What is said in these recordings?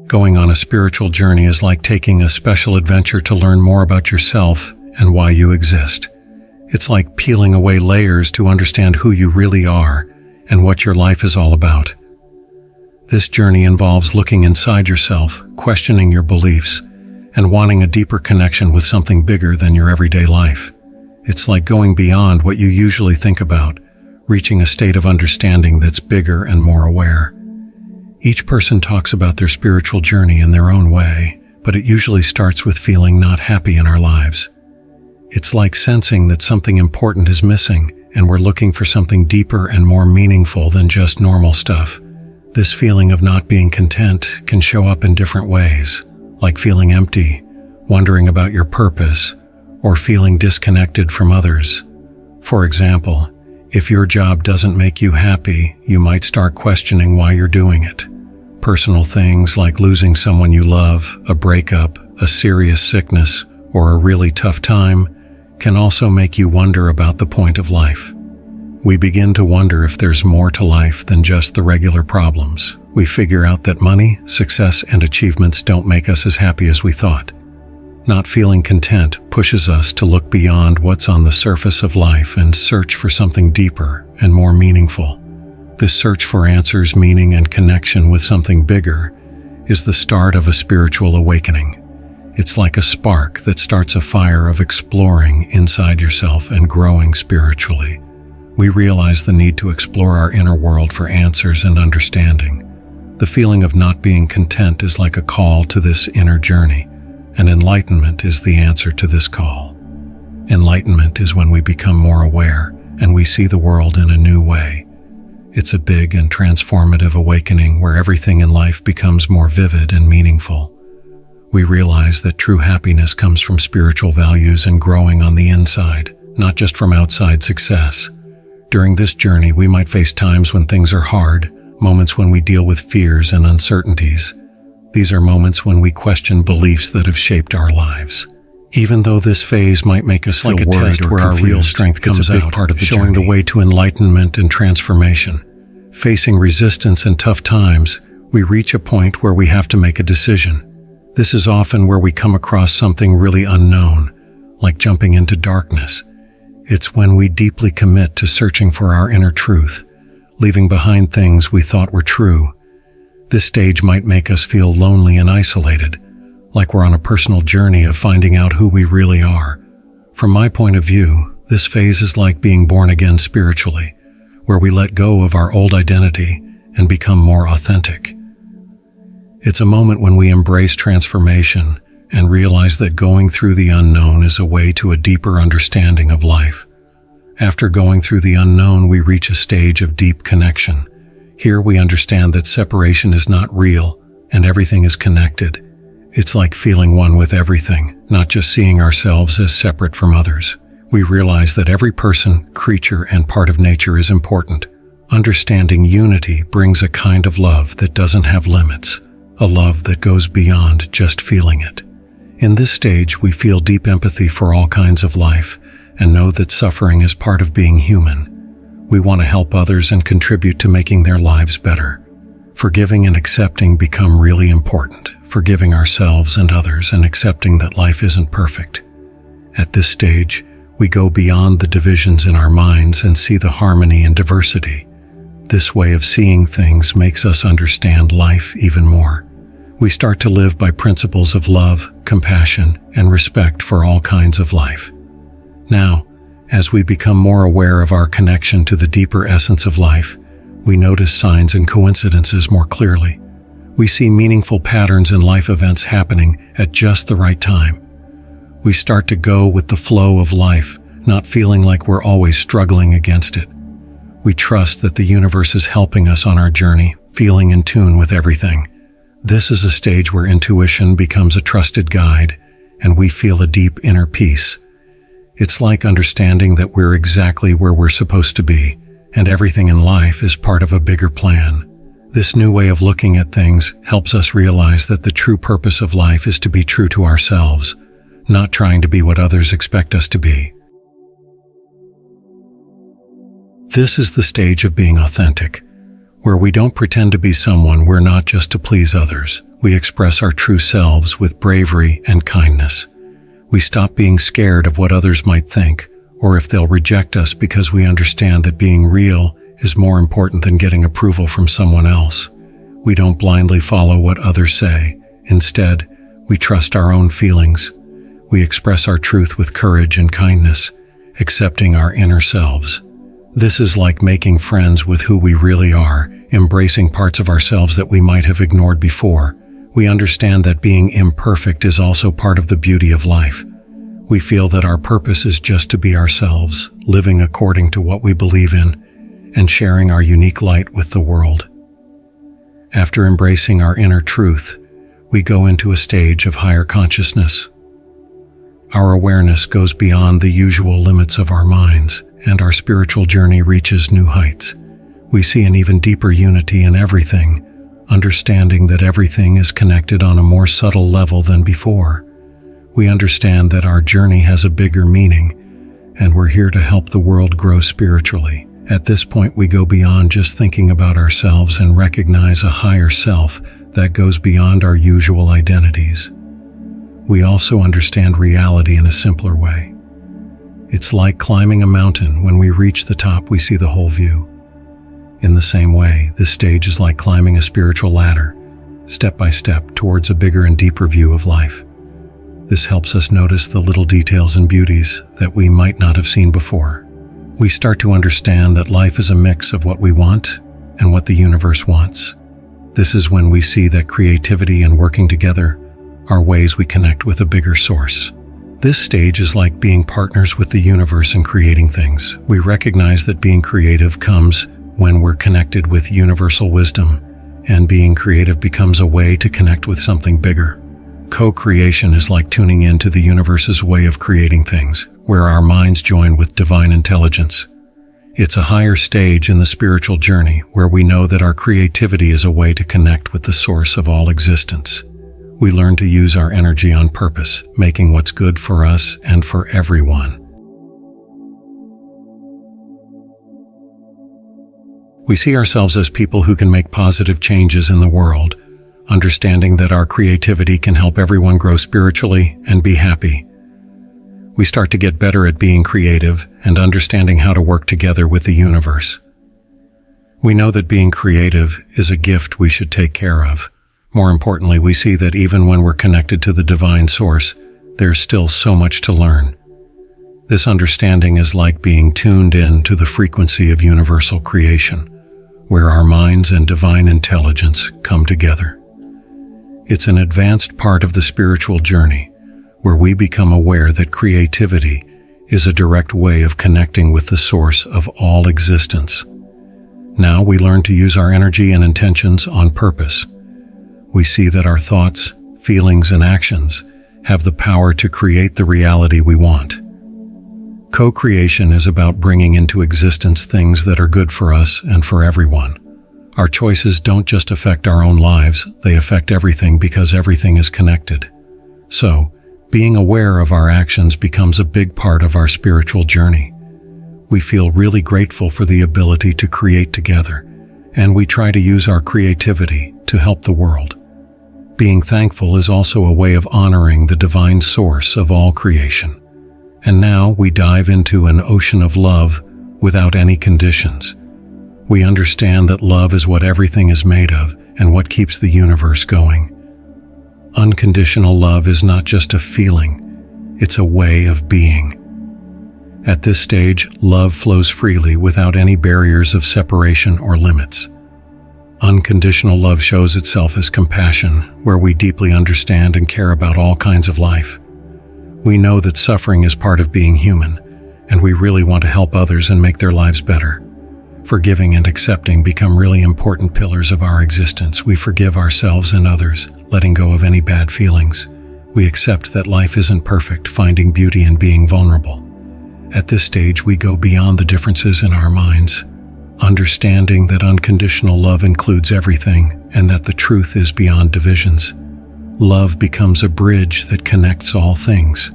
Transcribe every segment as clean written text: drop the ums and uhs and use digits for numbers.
Going on a spiritual journey is like taking a special adventure to learn more about yourself and why you exist. It's like peeling away layers to understand who you really are and what your life is all about. This journey involves looking inside yourself, questioning your beliefs, and wanting a deeper connection with something bigger than your everyday life. It's like going beyond what you usually think about, reaching a state of understanding that's bigger and more aware. Each person talks about their spiritual journey in their own way, but it usually starts with feeling not happy in our lives. It's like sensing that something important is missing, and we're looking for something deeper and more meaningful than just normal stuff. This feeling of not being content can show up in different ways, like feeling empty, wondering about your purpose, or feeling disconnected from others. For example, if your job doesn't make you happy, you might start questioning why you're doing it. Personal things like losing someone you love, a breakup, a serious sickness, or a really tough time can also make you wonder about the point of life. We begin to wonder if there's more to life than just the regular problems. We figure out that money, success, and achievements don't make us as happy as we thought. Not feeling content pushes us to look beyond what's on the surface of life and search for something deeper and more meaningful. This search for answers, meaning, and connection with something bigger is the start of a spiritual awakening. It's like a spark that starts a fire of exploring inside yourself and growing spiritually. We realize the need to explore our inner world for answers and understanding. The feeling of not being content is like a call to this inner journey, and enlightenment is the answer to this call. Enlightenment is when we become more aware and we see the world in a new way. It's a big and transformative awakening where everything in life becomes more vivid and meaningful. We realize that true happiness comes from spiritual values and growing on the inside, not just from outside success. During this journey, we might face times when things are hard, moments when we deal with fears and uncertainties. These are moments when we question beliefs that have shaped our lives. Even though this phase might make us feel like a test where our real strength comes out, part of showing the way to enlightenment and transformation. Facing resistance and tough times, we reach a point where we have to make a decision. This is often where we come across something really unknown, like jumping into darkness. It's when we deeply commit to searching for our inner truth, leaving behind things we thought were true. This stage might make us feel lonely and isolated, like we're on a personal journey of finding out who we really are. From my point of view, this phase is like being born again spiritually, where we let go of our old identity and become more authentic. It's a moment when we embrace transformation and realize that going through the unknown is a way to a deeper understanding of life. After going through the unknown, we reach a stage of deep connection. Here we understand that separation is not real and everything is connected. It's like feeling one with everything, not just seeing ourselves as separate from others. We realize that every person, creature, and part of nature is important. Understanding unity brings a kind of love that doesn't have limits, a love that goes beyond just feeling it. In this stage, we feel deep empathy for all kinds of life and know that suffering is part of being human. We want to help others and contribute to making their lives better. Forgiving and accepting become really important, forgiving ourselves and others and accepting that life isn't perfect. At this stage, we go beyond the divisions in our minds and see the harmony and diversity. This way of seeing things makes us understand life even more. We start to live by principles of love, compassion, and respect for all kinds of life. Now, as we become more aware of our connection to the deeper essence of life, we notice signs and coincidences more clearly. We see meaningful patterns in life events happening at just the right time. We start to go with the flow of life, not feeling like we're always struggling against it. We trust that the universe is helping us on our journey, feeling in tune with everything. This is a stage where intuition becomes a trusted guide, and we feel a deep inner peace. It's like understanding that we're exactly where we're supposed to be, and everything in life is part of a bigger plan. This new way of looking at things helps us realize that the true purpose of life is to be true to ourselves, not trying to be what others expect us to be. This is the stage of being authentic, where we don't pretend to be someone we're not just to please others. We express our true selves with bravery and kindness. We stop being scared of what others might think, or if they'll reject us, because we understand that being real is more important than getting approval from someone else. We don't blindly follow what others say. Instead, we trust our own feelings. We express our truth with courage and kindness, accepting our inner selves. This is like making friends with who we really are, embracing parts of ourselves that we might have ignored before. We understand that being imperfect is also part of the beauty of life. We feel that our purpose is just to be ourselves, living according to what we believe in, and sharing our unique light with the world. After embracing our inner truth, we go into a stage of higher consciousness. Our awareness goes beyond the usual limits of our minds, and our spiritual journey reaches new heights. We see an even deeper unity in everything, understanding that everything is connected on a more subtle level than before. We understand that our journey has a bigger meaning, and we're here to help the world grow spiritually. At this point, we go beyond just thinking about ourselves and recognize a higher self that goes beyond our usual identities. We also understand reality in a simpler way. It's like climbing a mountain. When we reach the top, we see the whole view. In the same way, this stage is like climbing a spiritual ladder, step by step, towards a bigger and deeper view of life. This helps us notice the little details and beauties that we might not have seen before. We start to understand that life is a mix of what we want and what the universe wants. This is when we see that creativity and working together are ways we connect with a bigger source. This stage is like being partners with the universe in creating things. We recognize that being creative comes when we're connected with universal wisdom, and being creative becomes a way to connect with something bigger. Co-creation is like tuning into the universe's way of creating things, where our minds join with divine intelligence. It's a higher stage in the spiritual journey where we know that our creativity is a way to connect with the source of all existence. We learn to use our energy on purpose, making what's good for us and for everyone. We see ourselves as people who can make positive changes in the world, understanding that our creativity can help everyone grow spiritually and be happy. We start to get better at being creative and understanding how to work together with the universe. We know that being creative is a gift we should take care of. More importantly, we see that even when we're connected to the divine source, there's still so much to learn. This understanding is like being tuned in to the frequency of universal creation, where our minds and divine intelligence come together. It's an advanced part of the spiritual journey, where we become aware that creativity is a direct way of connecting with the source of all existence. Now we learn to use our energy and intentions on purpose. We see that our thoughts, feelings, and actions have the power to create the reality we want. Co-creation is about bringing into existence things that are good for us and for everyone. Our choices don't just affect our own lives, they affect everything because everything is connected. So, being aware of our actions becomes a big part of our spiritual journey. We feel really grateful for the ability to create together, and we try to use our creativity to help the world. Being thankful is also a way of honoring the divine source of all creation. And now we dive into an ocean of love without any conditions. We understand that love is what everything is made of and what keeps the universe going. Unconditional love is not just a feeling, it's a way of being. At this stage, love flows freely without any barriers of separation or limits. Unconditional love shows itself as compassion, where we deeply understand and care about all kinds of life. We know that suffering is part of being human, and we really want to help others and make their lives better. Forgiving and accepting become really important pillars of our existence. We forgive ourselves and others, letting go of any bad feelings. We accept that life isn't perfect, finding beauty in being vulnerable. At this stage, we go beyond the differences in our minds, understanding that unconditional love includes everything and that the truth is beyond divisions. Love becomes a bridge that connects all things.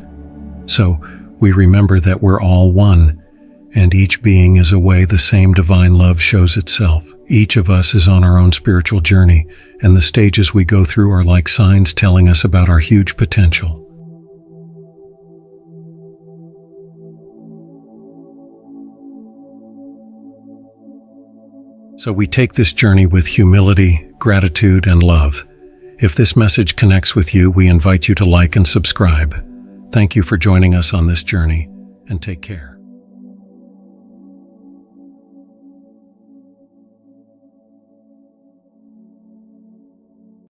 So, we remember that we're all one, and each being is a way the same divine love shows itself. Each of us is on our own spiritual journey, and the stages we go through are like signs telling us about our huge potential. So we take this journey with humility, gratitude, and love. If this message connects with you, we invite you to like and subscribe. Thank you for joining us on this journey, and take care.